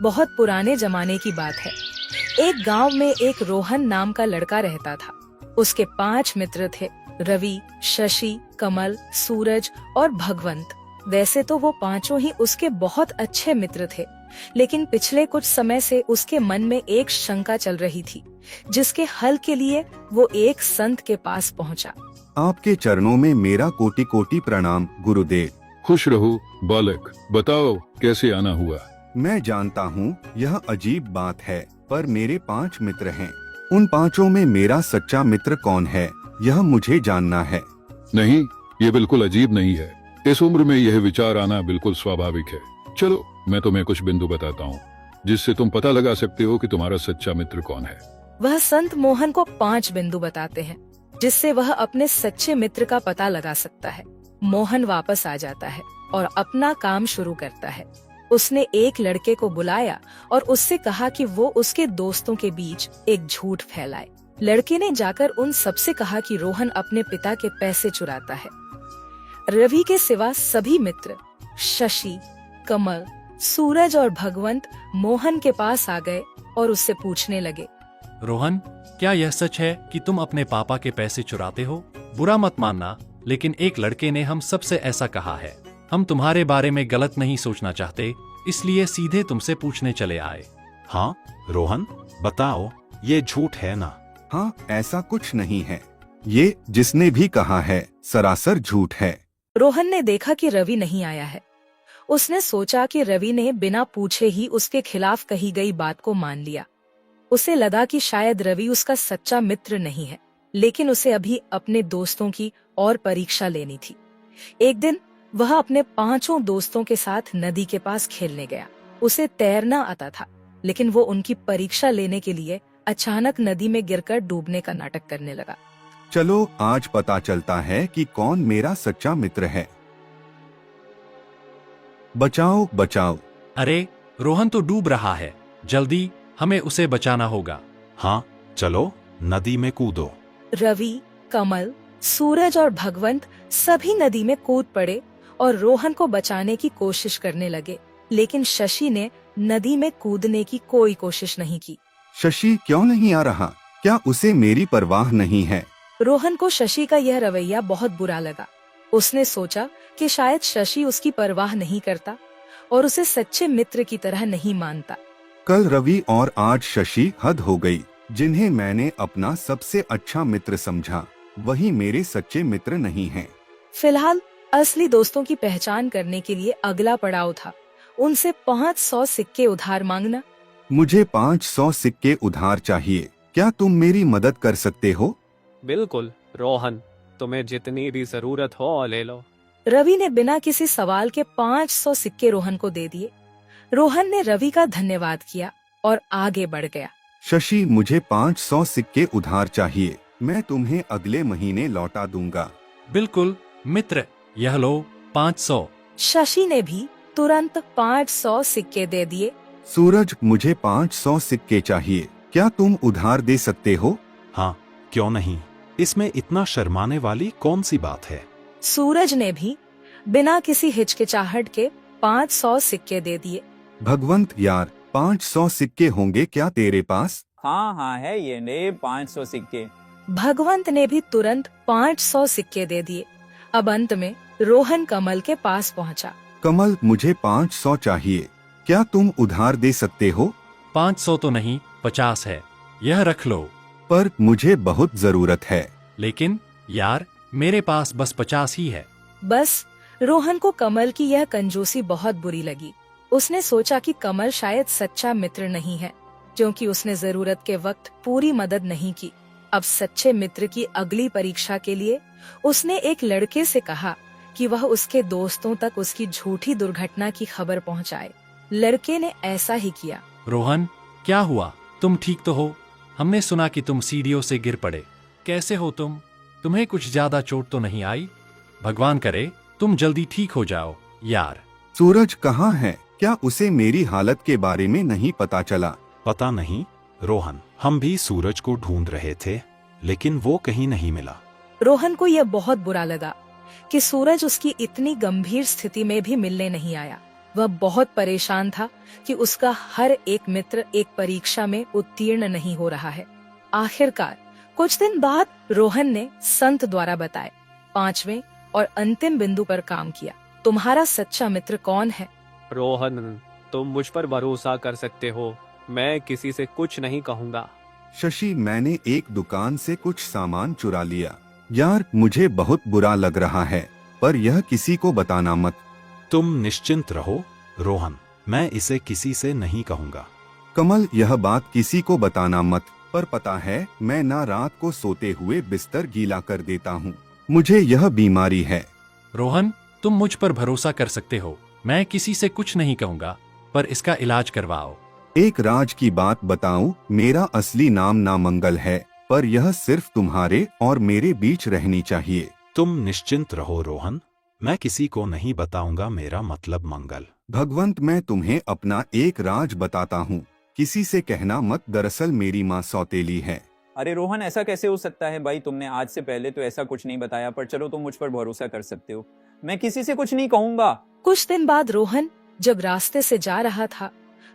बहुत पुराने जमाने की बात है। एक गांव में एक रोहन नाम का लड़का रहता था। उसके 5 मित्र थे, रवि, शशि, कमल, सूरज और भगवंत। वैसे तो वो पांचों ही उसके बहुत अच्छे मित्र थे, लेकिन पिछले कुछ समय से उसके मन में एक शंका चल रही थी, जिसके हल के लिए वो एक संत के पास पहुंचा। आपके चरणों में मेरा कोटि कोटि प्रणाम गुरुदेव। खुश रहो बालक, बताओ कैसे आना हुआ। मैं जानता हूँ यह अजीब बात है, पर मेरे 5 मित्र हैं। उन पांचों में मेरा सच्चा मित्र कौन है, यह मुझे जानना है। नहीं, ये बिल्कुल अजीब नहीं है। इस उम्र में यह विचार आना बिल्कुल स्वाभाविक है। चलो मैं तुम्हें कुछ बिंदु बताता हूँ, जिससे तुम पता लगा सकते हो कि तुम्हारा सच्चा मित्र कौन है। वह संत मोहन को 5 बिंदु बताते हैं, जिससे वह अपने सच्चे मित्र का पता लगा सकता है। मोहन वापस आ जाता है और अपना काम शुरू करता है। उसने एक लड़के को बुलाया और उससे कहा कि वो उसके दोस्तों के बीच एक झूठ फैलाए। लड़के ने जाकर उन सबसे कहा कि रोहन अपने पिता के पैसे चुराता है। रवि के सिवा सभी मित्र शशि, कमल, सूरज और भगवंत मोहन के पास आ गए और उससे पूछने लगे, रोहन, क्या यह सच है कि तुम अपने पापा के पैसे चुराते हो? बुरा मत मानना, लेकिन एक लड़के ने हम सबसे ऐसा कहा है। हम तुम्हारे बारे में गलत नहीं सोचना चाहते, इसलिए सीधे तुमसे पूछने चले आए। हाँ रोहन, बताओ, ये झूठ है ना? हाँ, ऐसा कुछ नहीं है। ये जिसने भी कहा है सरासर झूठ है। रोहन ने देखा कि रवि नहीं आया है। उसने सोचा कि रवि ने बिना पूछे ही उसके खिलाफ कही गई बात को मान लिया। उसे लगा कि शायद रवि उसका सच्चा मित्र नहीं है, लेकिन उसे अभी अपने दोस्तों की और परीक्षा लेनी थी। एक दिन वह अपने 5 दोस्तों के साथ नदी के पास खेलने गया। उसे तैरना आता था, लेकिन वो उनकी परीक्षा लेने के लिए अचानक नदी में गिरकर डूबने का नाटक करने लगा। चलो आज पता चलता है कि कौन मेरा सच्चा मित्र है। बचाओ बचाओ। अरे, रोहन तो डूब रहा है, जल्दी हमें उसे बचाना होगा। हाँ चलो, नदी में कूदो। रवि, कमल, सूरज और भगवंत सभी नदी में कूद पड़े और रोहन को बचाने की कोशिश करने लगे, लेकिन शशि ने नदी में कूदने की कोई कोशिश नहीं की। शशि क्यों नहीं आ रहा? क्या उसे मेरी परवाह नहीं है? रोहन को शशि का यह रवैया बहुत बुरा लगा। उसने सोचा कि शायद शशि उसकी परवाह नहीं करता और उसे सच्चे मित्र की तरह नहीं मानता। कल रवि और आज शशि हद हो गई। जिन्हें मैंने अपना सबसे अच्छा मित्र समझा, वही मेरे सच्चे मित्र नहीं हैं। फिलहाल असली दोस्तों की पहचान करने के लिए अगला पड़ाव था उनसे 500 सिक्के उधार मांगना। मुझे 500 सिक्के उधार चाहिए। क्या तुम मेरी मदद कर सकते हो? बिल्कुल रोहन, तुम्हें जितनी भी जरूरत हो ले लो। रवि ने बिना किसी सवाल के 500 सिक्के रोहन को दे दिए। रोहन ने रवि का धन्यवाद किया और आगे बढ़ गया। शशि, मुझे 500 सिक्के उधार चाहिए। मैं तुम्हें अगले महीने लौटा दूंगा। बिल्कुल मित्र, यह लो 500। शशि ने भी तुरंत 500 सिक्के दे दिए। सूरज, मुझे 500 सिक्के चाहिए। क्या तुम उधार दे सकते हो? हाँ, क्यों नहीं। इसमें इतना शर्माने वाली कौन सी बात है? सूरज ने भी बिना किसी हिचकिचाहट के 500 सिक्के दे दिए। भगवंत यार, 500 सिक्के होंगे क्या तेरे पास? हाँ है ये ने 500 सिक्के। भगवंत ने भी तुरंत 500 सिक्के दे दिए। अब अंत में रोहन कमल के पास पहुंचा। कमल, मुझे 500 चाहिए। क्या तुम उधार दे सकते हो? 500 तो नहीं, 50 है, यह रख लो। पर मुझे बहुत जरूरत है। लेकिन यार, मेरे पास बस 50 ही है। बस रोहन को कमल की यह कंजूसी बहुत बुरी लगी। उसने सोचा कि कमल शायद सच्चा मित्र नहीं है, क्योंकि उसने जरूरत के वक्त पूरी मदद नहीं की। अब सच्चे मित्र की अगली परीक्षा के लिए उसने एक लड़के से कहा कि वह उसके दोस्तों तक उसकी झूठी दुर्घटना की खबर पहुंचाए। लड़के ने ऐसा ही किया। रोहन, क्या हुआ? तुम ठीक तो हो? हमने सुना कि तुम सीढ़ियों से गिर पड़े। कैसे हो तुम? तुम्हें कुछ ज्यादा चोट तो नहीं आई? भगवान करे तुम जल्दी ठीक हो जाओ यार। सूरज कहाँ है? क्या उसे मेरी हालत के बारे में नहीं पता चला? पता नहीं रोहन, हम भी सूरज को ढूंढ रहे थे, लेकिन वो कहीं नहीं मिला। रोहन को यह बहुत बुरा लगा कि सूरज उसकी इतनी गंभीर स्थिति में भी मिलने नहीं आया। वह बहुत परेशान था कि उसका हर एक मित्र एक परीक्षा में उत्तीर्ण नहीं हो रहा है। आखिरकार कुछ दिन बाद रोहन ने संत द्वारा बताए 5वें और अंतिम बिंदु पर काम किया। तुम्हारा सच्चा मित्र कौन है? रोहन, तुम मुझ पर भरोसा कर सकते हो। मैं किसी से कुछ नहीं कहूँगा। शशि, मैंने एक दुकान से कुछ सामान चुरा लिया। यार, मुझे बहुत बुरा लग रहा है, पर यह किसी को बताना मत। तुम निश्चिंत रहो रोहन, मैं इसे किसी से नहीं कहूँगा। कमल, यह बात किसी को बताना मत, पर पता है मैं ना रात को सोते हुए बिस्तर गीला कर देता हूँ। मुझे यह बीमारी है। रोहन, तुम मुझ पर भरोसा कर सकते हो। मैं किसी से कुछ नहीं कहूँगा, पर इसका इलाज करवाओ। एक राज की बात बताऊं, मेरा असली नाम नामंगल है, पर यह सिर्फ तुम्हारे और मेरे बीच रहनी चाहिए। तुम निश्चिंत रहो रोहन, मैं किसी को नहीं बताऊंगा। मेरा मतलब मंगल। भगवंत, मैं तुम्हें अपना एक राज बताता हूँ, किसी से कहना मत। दरअसल मेरी माँ सौतेली है। अरे रोहन, ऐसा कैसे हो सकता है भाई? तुमने आज से पहले तो ऐसा कुछ नहीं बताया, पर चलो तुम मुझ पर भरोसा कर सकते हो। मैं किसी से कुछ नहीं कहूँगा। कुछ दिन बाद रोहन जब रास्ते से जा रहा था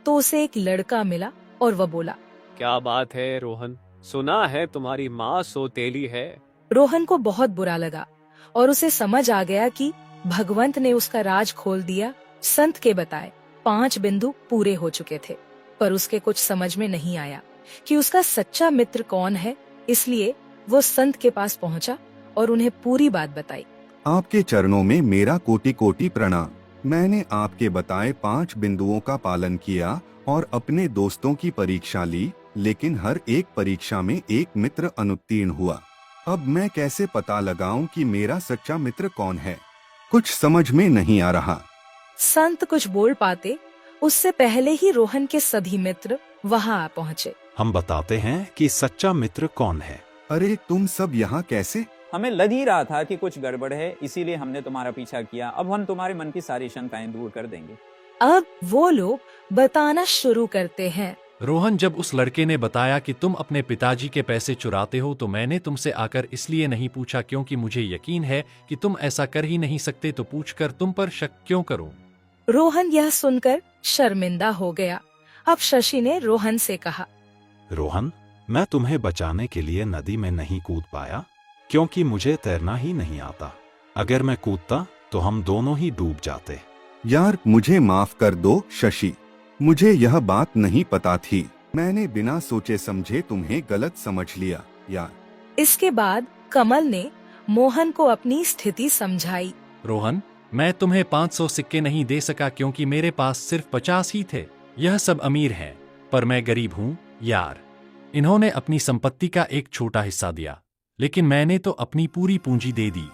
तो उसे एक लड़का मिला और वह बोला, क्या बात है रोहन, सुना है तुम्हारी माँ सौतेली है। रोहन को बहुत बुरा लगा और उसे समझ आ गया कि भगवंत ने उसका राज खोल दिया। संत के बताए 5 बिंदु पूरे हो चुके थे, पर उसके कुछ समझ में नहीं आया कि उसका सच्चा मित्र कौन है। इसलिए वो संत के पास पहुंचा और उन्हें पूरी बात बताई। आपके चरणों में मेरा कोटि कोटि प्रणाम। मैंने आपके बताए 5 बिंदुओं का पालन किया और अपने दोस्तों की परीक्षा ली, लेकिन हर एक परीक्षा में एक मित्र अनुत्तीर्ण हुआ। अब मैं कैसे पता लगाऊं कि मेरा सच्चा मित्र कौन है? कुछ समझ में नहीं आ रहा। संत कुछ बोल पाते उससे पहले ही रोहन के सभी मित्र वहां आ पहुँचे। हम बताते हैं कि सच्चा मित्र कौन है। अरे, तुम सब यहाँ कैसे? हमें लग ही रहा था कि कुछ गड़बड़ है, इसीलिए हमने तुम्हारा पीछा किया। अब हम तुम्हारे मन की सारी शंकाएं दूर कर देंगे। अब वो लोग बताना शुरू करते हैं। रोहन, जब उस लड़के ने बताया कि तुम अपने पिताजी के पैसे चुराते हो तो मैंने तुमसे आकर इसलिए नहीं पूछा क्योंकि मुझे यकीन है कि तुम ऐसा कर ही नहीं सकते, तो पूछकर तुम पर शक क्यों करूं? रोहन यह सुनकर शर्मिंदा हो गया। अब शशि ने रोहन से कहा, रोहन, मैं तुम्हें बचाने के लिए नदी में नहीं कूद पाया क्योंकि मुझे तैरना ही नहीं आता। अगर मैं कूदता तो हम दोनों ही डूब जाते। यार, मुझे माफ कर दो शशि, मुझे यह बात नहीं पता थी। मैंने बिना सोचे समझे तुम्हें गलत समझ लिया यार। इसके बाद कमल ने मोहन को अपनी स्थिति समझाई। रोहन, मैं तुम्हें 500 सिक्के नहीं दे सका क्योंकि मेरे पास सिर्फ 50 ही थे। यह सब अमीर हैं, पर मैं गरीब हूँ यार। इन्होंने अपनी संपत्ति का एक छोटा हिस्सा दिया, लेकिन मैंने तो अपनी पूरी पूंजी दे दी।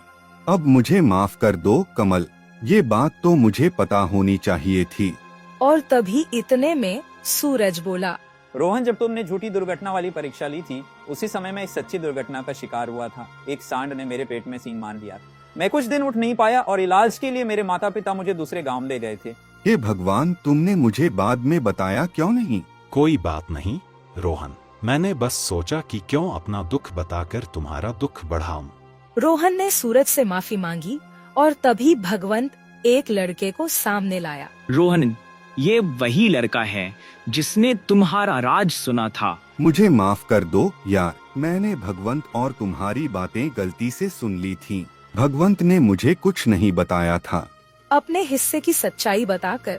अब मुझे माफ कर दो कमल, ये बात तो मुझे पता होनी चाहिए थी। और तभी इतने में सूरज बोला, रोहन, जब तुमने झूठी दुर्घटना वाली परीक्षा ली थी, उसी समय मैं एक सच्ची दुर्घटना का शिकार हुआ था। एक सांड ने मेरे पेट में सींग मार दिया। मैं कुछ दिन उठ नहीं पाया और इलाज के लिए मेरे माता पिता मुझे दूसरे गांव ले गए थे। हे भगवान, तुमने मुझे बाद में बताया क्यों नहीं? कोई बात नहीं रोहन, मैंने बस सोचा कि क्यों अपना दुख बताकर तुम्हारा दुख बढ़ाऊं। रोहन ने सूरज से माफी मांगी और तभी भगवंत एक लड़के को सामने लाया। रोहन, ये वही लड़का है जिसने तुम्हारा राज सुना था। मुझे माफ कर दो यार, मैंने भगवंत और तुम्हारी बातें गलती से सुन ली थीं। भगवंत ने मुझे कुछ नहीं बताया था। अपने हिस्से की सच्चाई बताकर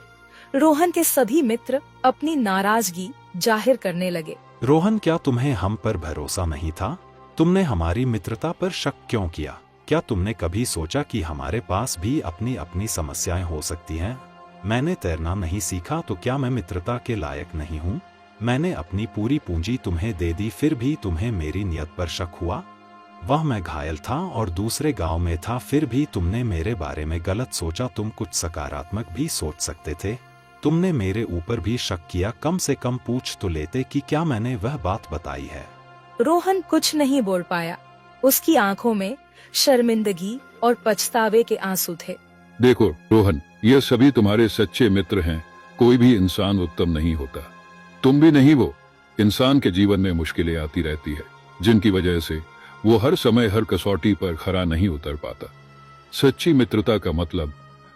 रोहन के सभी मित्र अपनी नाराजगी जाहिर करने लगे। रोहन, क्या तुम्हें हम पर भरोसा नहीं था? तुमने हमारी मित्रता पर शक क्यों किया? क्या तुमने कभी सोचा कि हमारे पास भी अपनी अपनी समस्याएं हो सकती हैं? मैंने तैरना नहीं सीखा तो क्या मैं मित्रता के लायक नहीं हूँ? मैंने अपनी पूरी पूंजी तुम्हें दे दी, फिर भी तुम्हें मेरी नियत पर शक हुआ। वह मैं घायल था और दूसरे गांव में था, फिर भी तुमने मेरे बारे में गलत सोचा। तुम कुछ सकारात्मक भी सोच सकते थे। तुमने मेरे ऊपर भी शक किया। कम से कम पूछ तो लेते कि क्या मैंने वह बात बताई है। रोहन कुछ नहीं बोल पाया। उसकी आंखों में शर्मिंदगी और पछतावे के आंसू थे। देखो रोहन, ये सभी तुम्हारे सच्चे मित्र हैं। कोई भी इंसान उत्तम नहीं होता, तुम भी नहीं। वो इंसान के जीवन में मुश्किलें आती रहती है, जिनकी वजह से वो हर समय हर कसौटी पर खरा नहीं उतर पाता। सच्ची मित्रता का मतलब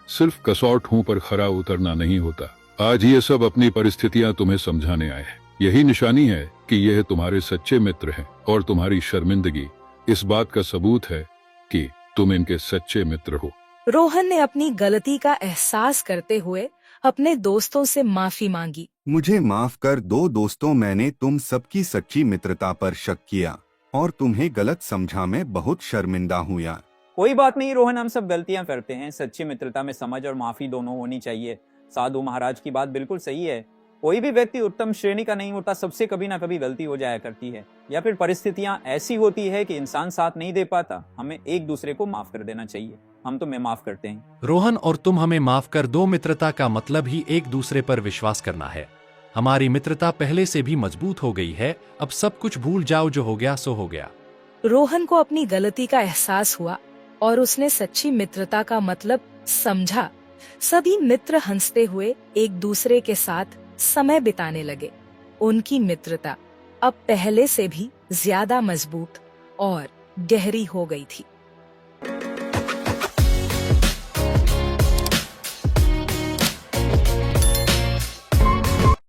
सिर्फ कसौटों पर खरा उतरना नहीं होता। आज ये सब अपनी परिस्थितियां तुम्हें समझाने आए हैं। यही निशानी है कि यह तुम्हारे सच्चे मित्र हैं और तुम्हारी शर्मिंदगी इस बात का सबूत है कि तुम इनके सच्चे मित्र हो। रोहन ने अपनी गलती का एहसास करते हुए अपने दोस्तों से माफी मांगी। मुझे माफ कर दो दोस्तों, मैंने तुम सबकी सच्ची मित्रता पर शक किया और तुम्हें गलत समझा। मैं बहुत शर्मिंदा हूँ यार। कोई बात नहीं रोहन, हम सब गलतियां करते हैं। सच्ची मित्रता में समझ और माफी दोनों होनी चाहिए। साधु महाराज की बात बिल्कुल सही है। कोई भी व्यक्ति उत्तम श्रेणी का नहीं होता, सबसे कभी ना कभी गलती हो जाया करती है, या फिर परिस्थितियां ऐसी होती है कि इंसान साथ नहीं दे पाता। हमें एक दूसरे को माफ कर देना चाहिए। हम तुम्हें माफ करते हैं। रोहन और तुम हमें माफ कर दो। मित्रता का मतलब ही एक दूसरे पर विश्वास करना है। हमारी मित्रता पहले से भी मजबूत हो गई है। अब सब कुछ भूल जाओ, जो हो गया सो हो गया। रोहन को अपनी गलती का एहसास हुआ और उसने सच्ची मित्रता का मतलब समझा। सभी मित्र हंसते हुए एक दूसरे के साथ समय बिताने लगे। उनकी मित्रता अब पहले से भी ज्यादा मजबूत और गहरी हो गई थी।